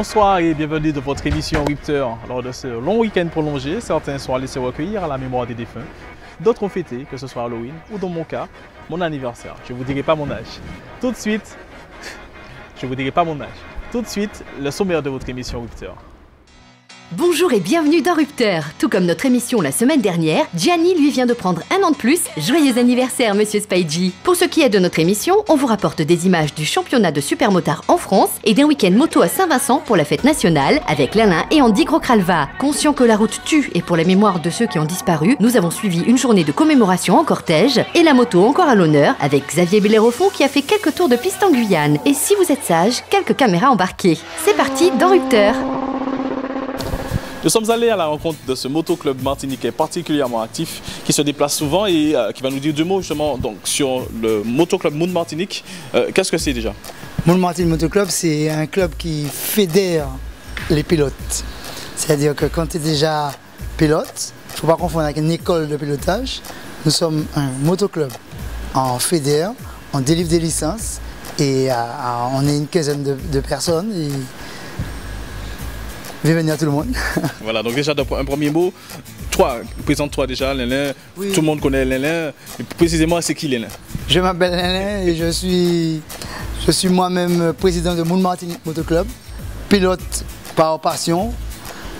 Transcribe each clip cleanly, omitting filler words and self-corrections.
Bonsoir et bienvenue dans votre émission Ripter. Lors de ce long week-end prolongé, certains sont allés se recueillir à la mémoire des défunts. D'autres ont fêté, que ce soit Halloween ou dans mon cas, mon anniversaire. Je ne vous dirai pas mon âge. Tout de suite, le sommaire de votre émission Ripter. Bonjour et bienvenue dans Rupteur. Tout comme notre émission la semaine dernière, Gianni lui vient de prendre un an de plus. Joyeux anniversaire, monsieur Spidey. Pour ce qui est de notre émission, on vous rapporte des images du championnat de supermotard en France et d'un week-end moto à Saint-Vincent pour la fête nationale avec Lalain et Andy Grocralva. Conscient que la route tue et pour la mémoire de ceux qui ont disparu, nous avons suivi une journée de commémoration en cortège et la moto encore à l'honneur avec Xavier Bellérophon qui a fait quelques tours de piste en Guyane. Et si vous êtes sage, quelques caméras embarquées. C'est parti dans Rupteur. Nous sommes allés à la rencontre de ce motoclub martiniquais particulièrement actif qui se déplace souvent et qui va nous dire deux mots justement donc, sur le motoclub Moon Martinique. Qu'est-ce que c'est déjà? Moon Martinique Motoclub, c'est un club qui fédère les pilotes. C'est-à-dire que quand tu es déjà pilote, il ne faut pas confondre avec une école de pilotage. Nous sommes un motoclub. On fédère, on délivre des licences et on est une quinzaine de personnes. Bienvenue à tout le monde. Voilà, donc déjà un premier mot. Toi, présente-toi déjà, Lalain. Oui. Tout le monde connaît Lalain. Précisément, c'est qui Lalain? Je m'appelle Lalain et je suis moi-même président de Moon Martinique Motoclub, pilote par passion.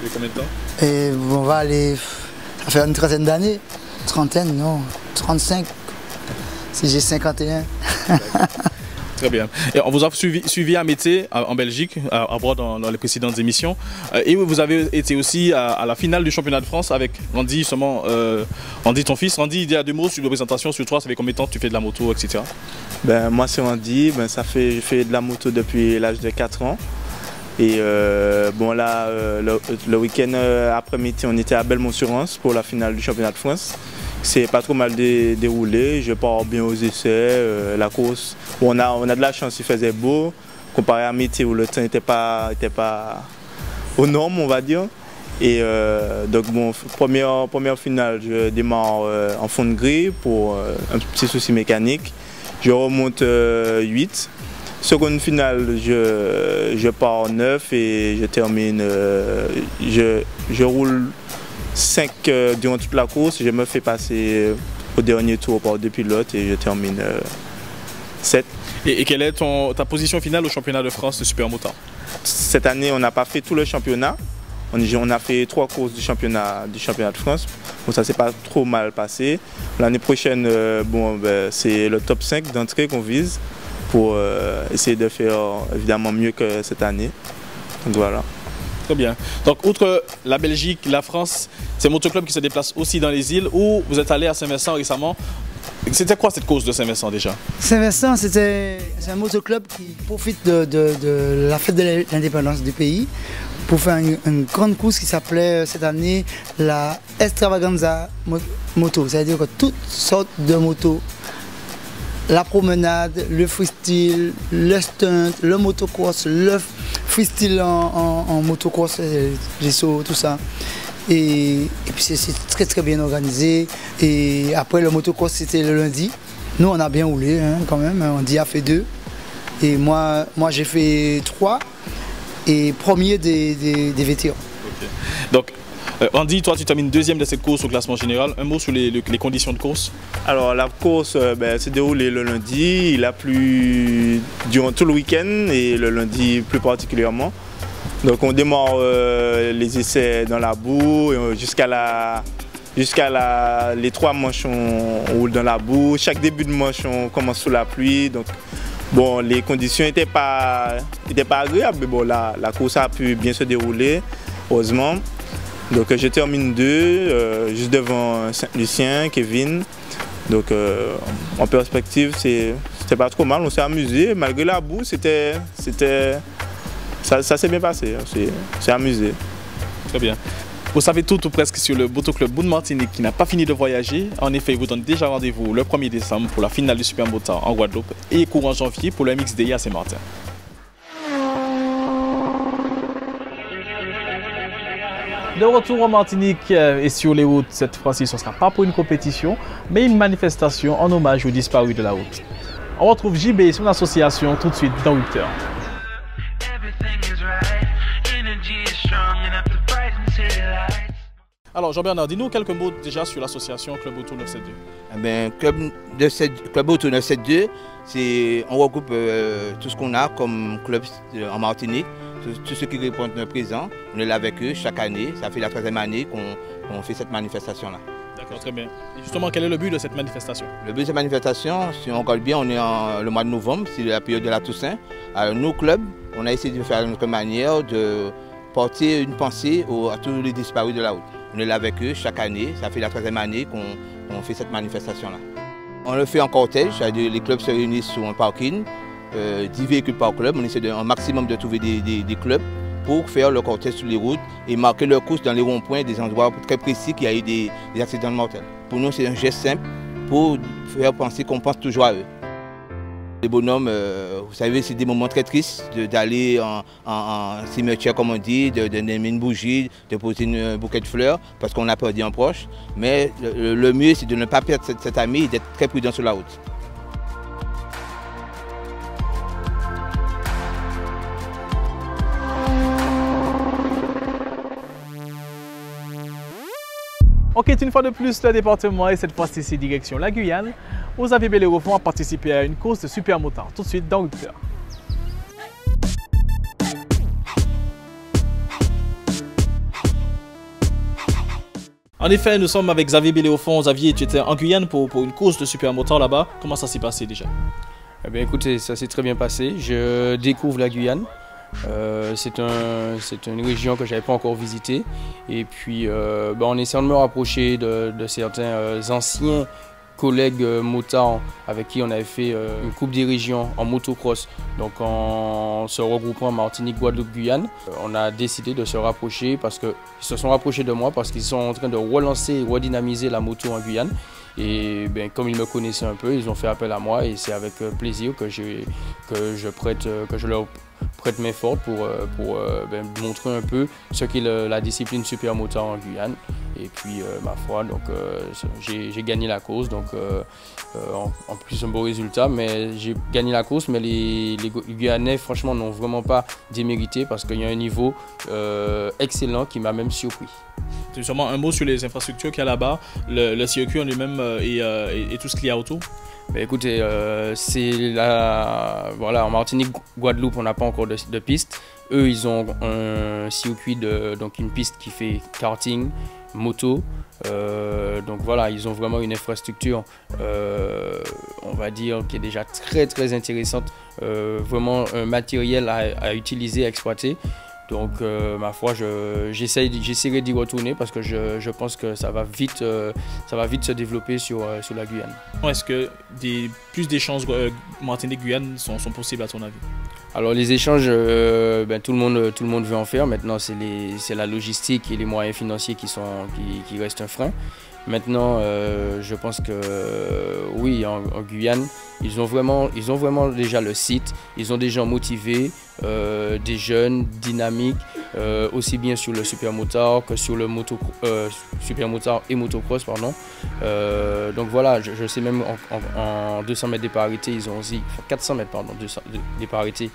Et combien de temps? Et on va aller, ça fait une trentaine d'années. Trentaine, non, 35, si j'ai 51. Très bien. Et on vous a suivi à Mété, en Belgique, à bord dans les précédentes émissions. Et vous avez été aussi à la finale du championnat de France avec Randy, justement, Randy, ton fils. Randy, il y a deux mots sur la présentation sur toi. Ça fait combien de temps que tu fais de la moto, etc. Moi, c'est Randy. Je fais de la moto depuis l'âge de 4 ans. Et le week-end après-midi, on était à Belmont-sur-Anse pour la finale du championnat de France. C'est pas trop mal déroulé, je pars bien aux essais, la course. On a de la chance, il faisait beau, comparé à Mété où le temps n'était pas aux normes, on va dire. Et première finale, je démarre en fond de grille pour un petit souci mécanique. Je remonte 8. Seconde finale, je pars 9 et je termine, je roule 5 durant toute la course, je me fais passer au dernier tour par deux pilotes et je termine 7. Et quelle est ta position finale au championnat de France de supermotard? Cette année, on n'a pas fait tout le championnat. On a fait 3 courses du championnat de France. Donc ça s'est pas trop mal passé. L'année prochaine, c'est le top 5 d'entrée qu'on vise pour essayer de faire évidemment mieux que cette année. Donc voilà. Très bien. Donc, outre la Belgique, la France, c'est un motoclub qui se déplace aussi dans les îles où vous êtes allé à Saint-Vincent récemment. C'était quoi cette course de Saint-Vincent déjà? Saint-Vincent, c'est un motoclub qui profite de la fête de l'indépendance du pays pour faire une grande course qui s'appelait cette année la Extravaganza Moto. C'est-à-dire que toutes sortes de motos, la promenade, le freestyle, le stunt, le motocross, le freestyle en motocross, les sauts, tout ça. Et puis c'est très très bien organisé. Et après le motocross c'était le lundi. Nous on a bien roulé quand même, Andy a fait 2. Et moi j'ai fait 3 et premier des vétérans. Okay. Donc Andy, toi tu termines deuxième de cette course au classement général. Un mot sur les conditions de course? Alors la course s'est déroulée le lundi, il a plu durant tout le week-end et le lundi plus particulièrement. Donc on démarre les essais dans la boue jusqu'à les 3 manches on roule dans la boue. Chaque début de manche on commence sous la pluie. Donc bon, les conditions n'étaient pas agréables, mais bon la course a pu bien se dérouler, heureusement. Donc je termine 2, juste devant Saint-Lucien, Kevin. Donc en perspective, c'était pas trop mal, on s'est amusé. Malgré la boue, ça s'est bien passé, on s'est amusé. Très bien. Vous savez tout ou presque sur le motoclub Moon Martinique qui n'a pas fini de voyager. En effet, il vous donne déjà rendez-vous le 1er décembre pour la finale du supermotard en Guadeloupe et courant janvier pour le MXDI à Saint-Martin. De retour en Martinique et sur les routes, cette fois-ci, ce ne sera pas pour une compétition, mais une manifestation en hommage aux disparus de la route. On retrouve JB et son association tout de suite dans Ripter. Alors Jean-Bernard, dis-nous quelques mots déjà sur l'association Club Auto 972. Eh bien, Club Auto 972, on regroupe tout ce qu'on a comme club en Martinique, tous ceux qui répondent présents. On est là avec eux chaque année. Ça fait la 3e année qu'on fait cette manifestation-là. D'accord, très bien. Et justement, quel est le but de cette manifestation? Le but de cette manifestation, si on regarde bien, on est le mois de novembre, c'est la période de la Toussaint. Alors, nos clubs, on a essayé de faire notre manière de porter une pensée à tous les disparus de la route. On est là avec eux chaque année. Ça fait la 3e année qu'on fait cette manifestation-là. On le fait en cortège, c'est-à-dire les clubs se réunissent sur un parking, 10 véhicules par club. On essaie un maximum de trouver des clubs pour faire le cortège sur les routes et marquer leur course dans les ronds-points, des endroits très précis qui a eu des accidents mortels. Pour nous, c'est un geste simple pour faire penser qu'on pense toujours à eux. Les bonhommes, vous savez, c'est des moments très tristes d'aller en cimetière, comme on dit, de mettre une bougie, de poser un bouquet de fleurs, parce qu'on a perdu un proche. Mais le mieux, c'est de ne pas perdre cet ami et d'être très prudent sur la route. On quitte une fois de plus le département et cette fois-ci c'est direction la Guyane. Vous avez bel et participé à une course de super motard. Tout de suite dans Rupteur. En effet, nous sommes avec Xavier Béléofond. Xavier, tu étais en Guyane pour une course de super motard là-bas. Comment ça s'est passé déjà? Eh bien, écoutez, ça s'est très bien passé. Je découvre la Guyane. C'est une région que je n'avais pas encore visitée. Et puis, en essayant de me rapprocher de certains anciens collègues motards avec qui on avait fait une coupe des régions en motocross. Donc en se regroupant en Martinique, Guadeloupe, Guyane, on a décidé de se rapprocher parce qu'ils se sont rapprochés de moi parce qu'ils sont en train de relancer et redynamiser la moto en Guyane. Et comme ils me connaissaient un peu, ils ont fait appel à moi et c'est avec plaisir que je leur prête main forte pour montrer un peu ce qu'est la discipline super motard en Guyane. Et puis, ma foi, donc j'ai gagné la course, donc en plus un beau résultat, mais j'ai gagné la course, mais les Guyanais, franchement, n'ont vraiment pas démérité parce qu'il y a un niveau excellent qui m'a même surpris. Justement, un mot sur les infrastructures qu'il y a là-bas, le circuit en lui-même et tout ce qu'il y a autour. Écoutez, voilà, en Martinique, Guadeloupe, on n'a pas encore de piste. Eux, ils ont un circuit, donc une piste qui fait karting, moto. Donc voilà, ils ont vraiment une infrastructure, on va dire, qui est déjà très très intéressante. Vraiment un matériel à utiliser, à exploiter. Donc, ma foi, j'essaierai d'y retourner parce que je pense que ça va vite se développer sur la Guyane. Est-ce que plus d'échanges Martinique-Guyane sont possibles à ton avis? Alors, les échanges, tout le monde veut en faire. Maintenant, c'est la logistique et les moyens financiers qui restent un frein. Maintenant, je pense que oui, en Guyane, ils ont vraiment déjà le site, ils ont des gens motivés, des jeunes, dynamiques, aussi bien sur le super motard que sur le super motard et motocross, pardon. Donc voilà, je sais même en 200 mètres départ arrêté, ils ont aussi 400 mètres pardon, départ arrêté.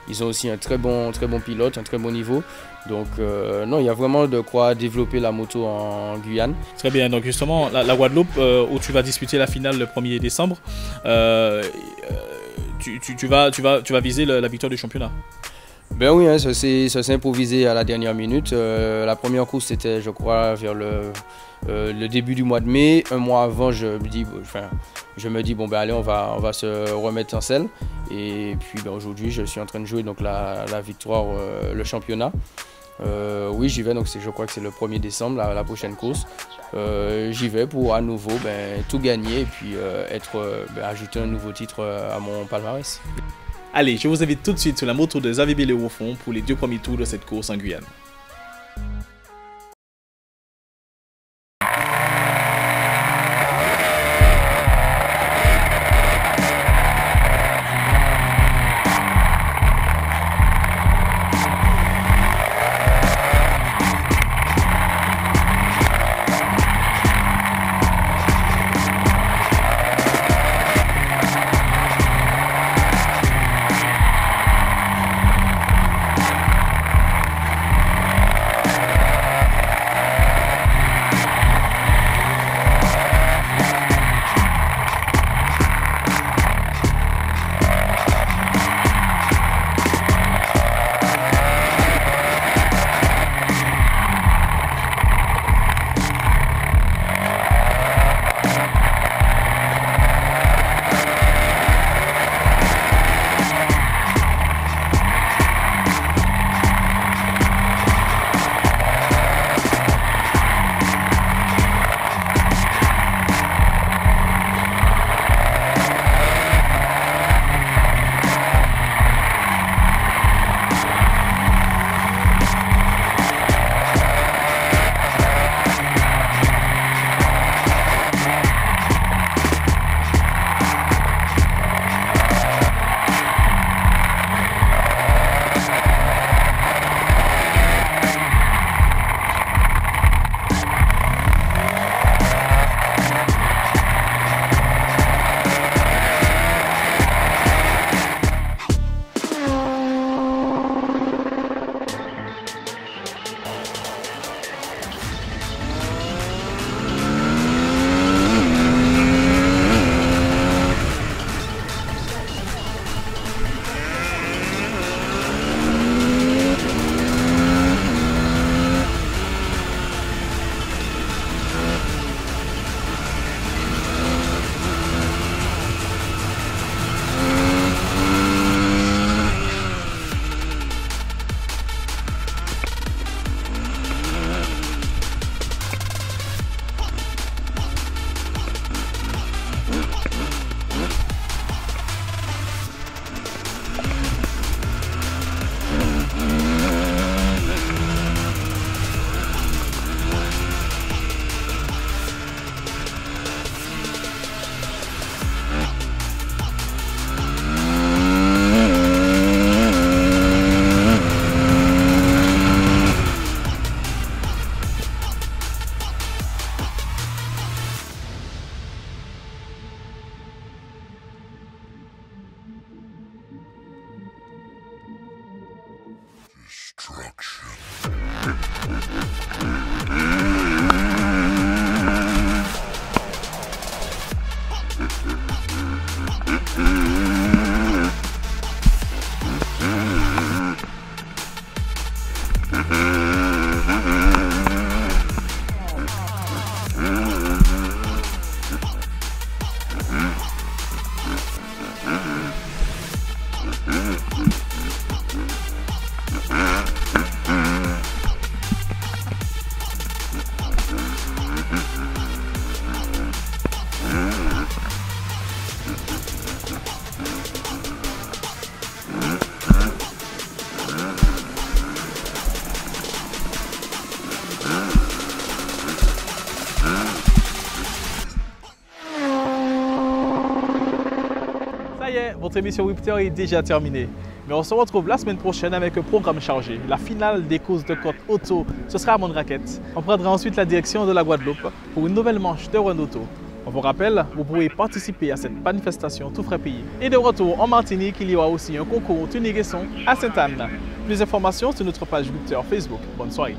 Ils ont aussi un très bon pilote, un très bon niveau. Donc non, il y a vraiment de quoi développer la moto en Guyane. Très bien, donc justement, la Guadeloupe, où tu vas disputer la finale le 1er décembre, tu vas viser la victoire du championnat. Ben oui, hein, ça s'est improvisé à la dernière minute. La première course, c'était, je crois, vers le début du mois de mai. Un mois avant, je me dis bon ben allez, on va se remettre en selle. Et puis aujourd'hui, je suis en train de jouer donc la victoire, le championnat. Oui, j'y vais, donc je crois que c'est le 1er décembre, la prochaine course. J'y vais pour à nouveau tout gagner et puis ajouter un nouveau titre à mon palmarès. Allez, je vous invite tout de suite sur la moto de Xavier Béléofond pour les 2 premiers tours de cette course en Guyane. Votre émission Rupteur est déjà terminée. Mais on se retrouve la semaine prochaine avec un programme chargé. La finale des courses de côte auto, ce sera à Mondraquette. On prendra ensuite la direction de la Guadeloupe pour une nouvelle manche de run auto. On vous rappelle, vous pourrez participer à cette manifestation tout frais payé. Et de retour en Martinique, il y aura aussi un concours tunique et son à Sainte-Anne. Plus d'informations sur notre page Rupteur Facebook. Bonne soirée.